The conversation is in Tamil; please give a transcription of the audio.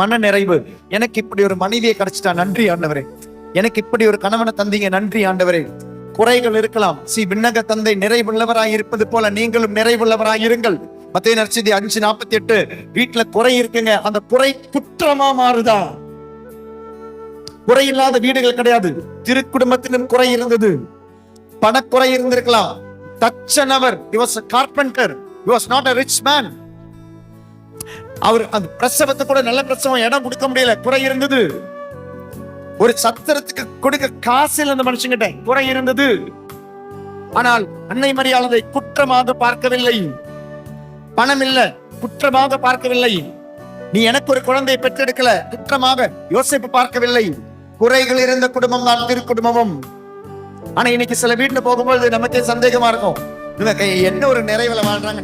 மன நிறைவு. எனக்கு இப்படி ஒரு மனைவியை கிடைச்சிட்டா, நன்றி ஆண்டவரே. எனக்கு இப்படி ஒரு கணவனை தந்தீங்க, நன்றி ஆண்டவரே. குறைகள் இருக்கலாம். விண்ணக தந்தை நிறைவுள்ளவராய் இருப்பது போல நீங்களும் நிறைவுள்ளவராய் இருங்கள். மத்தேயு நற்செய்தி 5:48. வீட்டுல குறை இருக்குங்க, அந்த குறை குற்றமா மாறுதா? குறை இல்லாத வீடுகள் கிடையாது. திருக்குடும்பத்திலும் குறை இருந்தது. பணக்குறை இருந்திருக்கலாம். தச்சனவர், he was a carpenter, he was not a rich man. அவர் அந்த பிரசவத்தை கூட நல்ல பிரசவம் இடம் கொடுக்க முடியல, குறை இருந்தது. ஒரு சத்திரத்துக்கு கொடுக்க காசு இல்ல அந்த மனுஷங்கிட்ட, குறை இருந்தது. ஆனால் அன்னை மரியாள் அதை குற்றமாக பார்க்கவில்லை. பணம் இல்ல, குற்றமாக பார்க்கவில்லை. நீ எனக்கு ஒரு குழந்தையை பெற்றெடுக்கல, குற்றமாக யோசிப்பு பார்க்கவில்லை. குறைகள் இருந்த குடும்பம் தான் திருக்குடும்பமும். ஆனா இன்னைக்கு சில வீட்டுல போகும்போது நமக்கே சந்தேகமா இருக்கும், இவங்க என்ன ஒரு நிறைவுல வாழ்றாங்க.